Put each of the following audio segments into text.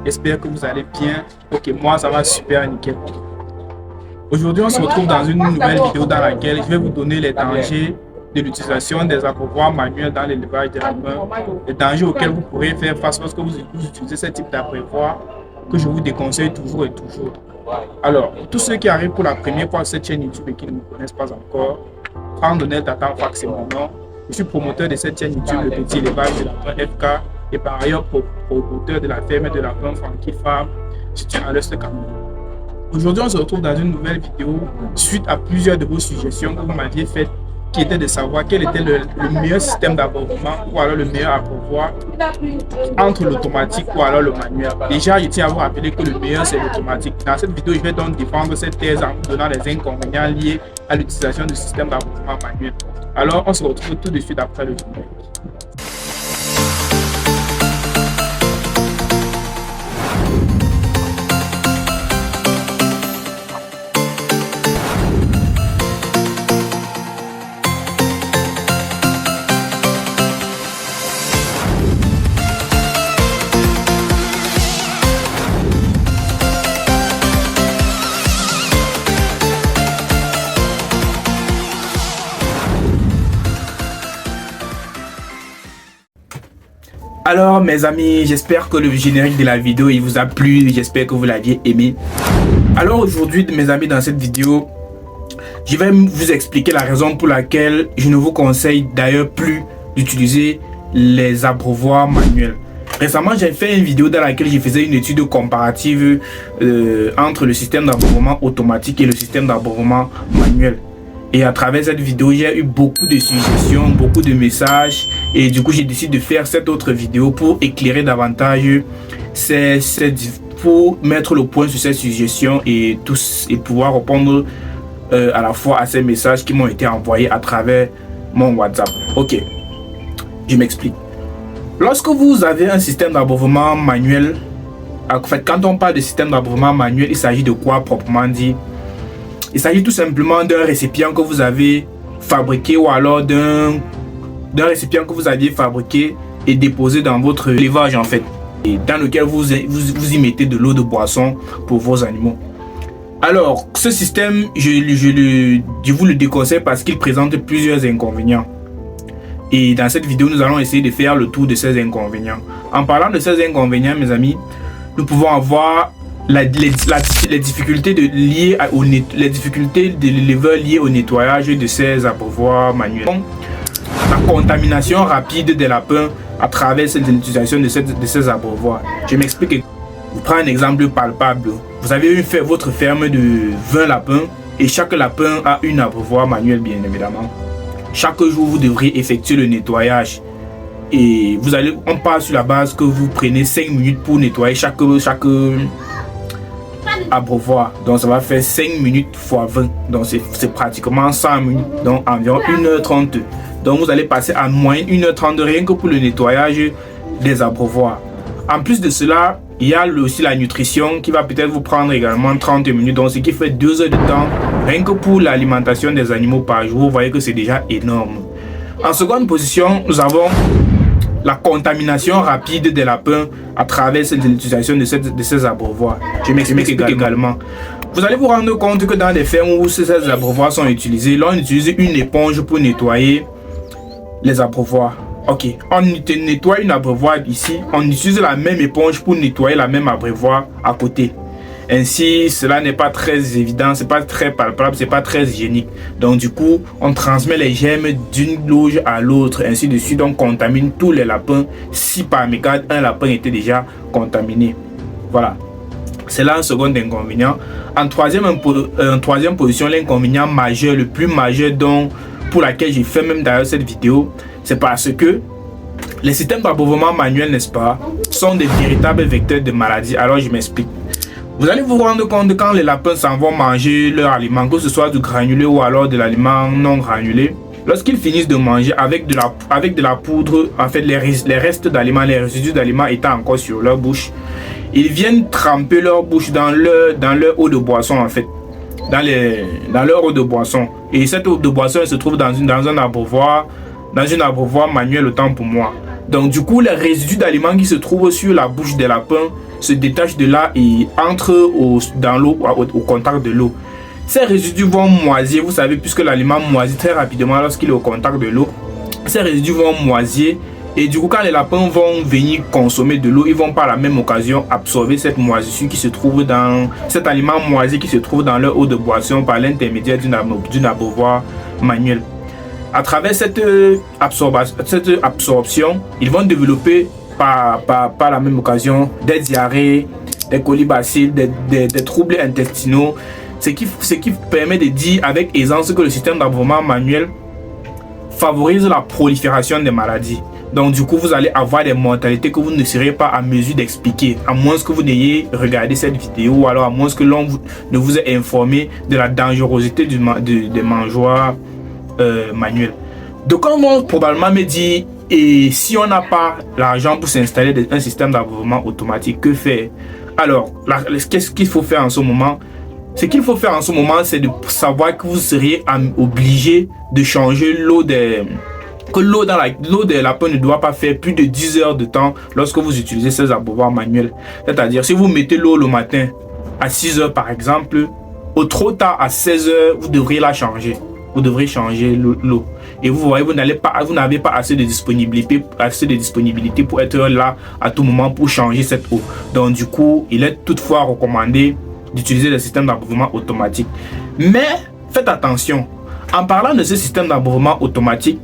J'espère que vous allez bien. Ok, moi ça va super nickel. Aujourd'hui, on se retrouve dans une nouvelle vidéo dans laquelle je vais vous donner les dangers de l'utilisation des abreuvoirs manuels dans l'élevage des lapins, les dangers auxquels vous pourrez faire face lorsque vous utilisez ce type d'abreuvoir que je vous déconseille toujours et toujours. Alors, pour tous ceux qui arrivent pour la première fois sur cette chaîne YouTube et qui ne me connaissent pas encore, Randonnel Tatan Fax, c'est mon nom. Je suis promoteur de cette chaîne YouTube, le petit élevage de lapins FK, et par ailleurs promoteur de la ferme de lapins Frankie Farm, située à l'Est Cameroun. Aujourd'hui, on se retrouve dans une nouvelle vidéo suite à plusieurs de vos suggestions que vous m'aviez faites, qui était de savoir quel était le meilleur système d'abreuvoir ou alors le meilleur abreuvoir entre l'automatique ou alors le manuel. Déjà, je tiens à vous rappeler que le meilleur c'est l'automatique. Dans cette vidéo, je vais donc défendre cette thèse en vous donnant les inconvénients liés à l'utilisation du système d'abreuvoir manuel. Alors, on se retrouve tout de suite après le générique. Alors mes amis, j'espère que le générique de la vidéo il vous a plu, j'espère que vous l'aviez aimé. Alors aujourd'hui mes amis, dans cette vidéo, je vais vous expliquer la raison pour laquelle je ne vous conseille d'ailleurs plus d'utiliser les abreuvoirs manuels. Récemment, j'ai fait une vidéo dans laquelle je faisais une étude comparative entre le système d'abreuvement automatique et le système d'abreuvement manuel. Et à travers cette vidéo, j'ai eu beaucoup de suggestions, beaucoup de messages. Et du coup, j'ai décidé de faire cette autre vidéo pour éclairer davantage, pour mettre le point sur ces suggestions et pouvoir répondre à la fois à ces messages qui m'ont été envoyés à travers mon WhatsApp. Ok, je m'explique. Lorsque vous avez un système d'abreuvement manuel, en fait, quand on parle de système d'abreuvement manuel, il s'agit de quoi proprement dit? Il s'agit tout simplement d'un récipient que vous avez fabriqué ou alors d'un récipient que vous aviez fabriqué et déposé dans votre élevage en fait, et dans lequel vous y mettez de l'eau de boisson pour vos animaux. Alors, ce système, je vous le déconseille parce qu'il présente plusieurs inconvénients. Et dans cette vidéo, nous allons essayer de faire le tour de ces inconvénients. En parlant de ces inconvénients, mes amis, nous pouvons avoir les difficultés de l'éleveur liées au nettoyage de ces abreuvoirs manuels. La contamination rapide des lapins à travers l'utilisation de ces abreuvoirs. Je m'explique. Je prends un exemple palpable. Vous avez votre ferme de 20 lapins et chaque lapin a une abreuvoir manuel, bien évidemment. Chaque jour, vous devrez effectuer le nettoyage. Et on part sur la base que vous prenez 5 minutes pour nettoyer chaque abreuvoir. Donc ça va faire 5 minutes x 20. Donc c'est pratiquement 100 minutes. Donc environ 1h30. Donc vous allez passer en moyenne 1h30 rien que pour le nettoyage des abreuvoirs. En plus de cela, il y a aussi la nutrition qui va peut-être vous prendre également 30 minutes. Donc ce qui fait 2 heures de temps rien que pour l'alimentation des animaux par jour. Vous voyez que c'est déjà énorme. En seconde position, nous avons la contamination rapide des lapins à travers l'utilisation de ces abreuvoirs. Je m'explique également. Vous allez vous rendre compte que dans des fermes où ces abreuvoirs sont utilisés, l'on utilise une éponge pour nettoyer les abreuvoirs. Ok, on nettoie une abreuvoir ici, on utilise la même éponge pour nettoyer la même abreuvoir à côté. Ainsi, cela n'est pas très évident, c'est pas très palpable, c'est pas très hygiénique. Donc du coup, on transmet les germes d'une loge à l'autre, ainsi de suite, on contamine tous les lapins si par mégarde un lapin était déjà contaminé. Voilà, c'est là un second inconvénient. En troisième position, l'inconvénient majeur, le plus majeur pour laquelle j'ai fait même d'ailleurs cette vidéo, c'est parce que les systèmes d'abreuvement manuels, n'est-ce pas, sont des véritables vecteurs de maladies. Alors je m'explique. Vous allez vous rendre compte quand les lapins s'en vont manger leur aliment, que ce soit du granulé ou alors de l'aliment non granulé, lorsqu'ils finissent de manger avec de la poudre, en fait les restes d'aliments, les résidus d'aliments étant encore sur leur bouche, ils viennent tremper leur bouche dans leur eau de boisson en fait, dans leur eau de boisson. Et cette eau de boisson elle se trouve dans un abreuvoir manuel autant pour moi. Donc du coup, les résidus d'aliments qui se trouvent sur la bouche des lapins se détachent de là et entrent dans l'eau, au contact de l'eau. Ces résidus vont moisir, vous savez, puisque l'aliment moisit très rapidement lorsqu'il est au contact de l'eau. Ces résidus vont moisir et du coup, quand les lapins vont venir consommer de l'eau, ils vont par la même occasion absorber cette moisissure qui se trouve dans cet aliment moisi qui se trouve dans leur eau de boisson par l'intermédiaire d'une abreuvoir manuelle. À travers cette absorption, ils vont développer par la même occasion des diarrhées, des colibacilles, des troubles intestinaux, ce qui permet de dire avec aisance que le système d'abreuvement manuel favorise la prolifération des maladies. Donc du coup, vous allez avoir des mortalités que vous ne serez pas à mesure d'expliquer, à moins que vous n'ayez regardé cette vidéo ou alors à moins que l'on ne vous ait informé de la dangerosité des mangeoires manuels. Donc on va probablement me dire, et si on n'a pas l'argent pour s'installer un système d'abreuvement automatique, que faire? Alors, qu'est-ce qu'il faut faire en ce moment? Ce qu'il faut faire en ce moment, c'est de savoir que vous seriez obligé de changer l'eau des lapins ne doit pas faire plus de 10 heures de temps lorsque vous utilisez ces abreuvoirs manuels. C'est-à-dire, si vous mettez l'eau le matin à 6 heures par exemple, au trop tard à 16 heures, vous devriez la changer. Vous devrez changer l'eau. Et vous voyez, vous n'avez pas assez de disponibilité pour être là à tout moment pour changer cette eau. Donc du coup, il est toutefois recommandé d'utiliser le système d'abreuvement automatique. Mais faites attention, en parlant de ce système d'abreuvement automatique,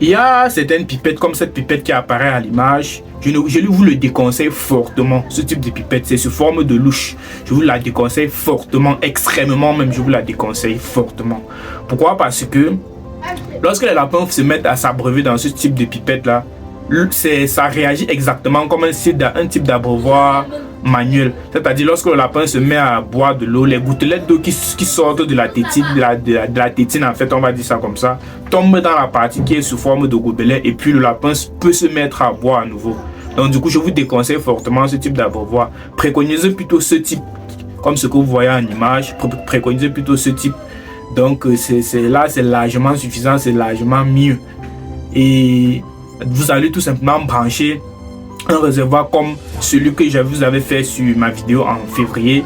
il y a certaines pipettes comme cette pipette qui apparaît à l'image. Je vous le déconseille fortement. Ce type de pipette, c'est sous forme de louche. Je vous la déconseille fortement, extrêmement même, je vous la déconseille fortement. Pourquoi? Parce que lorsque les lapins se mettent à s'abreuver dans ce type de pipette là, ça réagit exactement comme un type d'abreuvoir manuel. C'est-à-dire lorsque le lapin se met à boire de l'eau, les gouttelettes d'eau qui sortent de la tétine, de la tétine en fait, on va dire ça comme ça, tombent dans la partie qui est sous forme de gobelet et puis le lapin peut se mettre à boire à nouveau. Donc du coup, je vous déconseille fortement ce type d'abreuvoir. Préconisez plutôt ce type, comme ce que vous voyez en image, préconisez plutôt ce type. Donc c'est largement suffisant, c'est largement mieux. Et vous allez tout simplement brancher un réservoir comme celui que je vous avais fait sur ma vidéo en février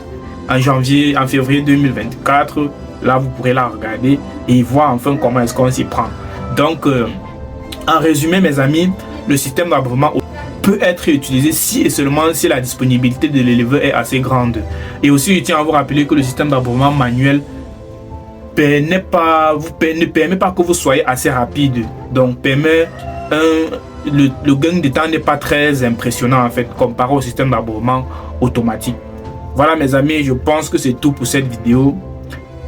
2024. Là, vous pourrez la regarder et voir enfin comment est-ce qu'on s'y prend. Donc, en résumé, mes amis, le système d'abreuvement peut être utilisé si et seulement si la disponibilité de l'éleveur est assez grande. Et aussi, je tiens à vous rappeler que le système d'abreuvement manuel ne permet pas que vous soyez assez rapide. Donc, le gain de temps n'est pas très impressionnant en fait comparé au système d'abreuvement automatique. Voilà mes amis, je pense que c'est tout pour cette vidéo.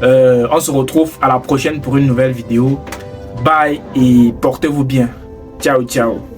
On se retrouve à la prochaine pour une nouvelle vidéo. Bye et portez-vous bien. Ciao, ciao.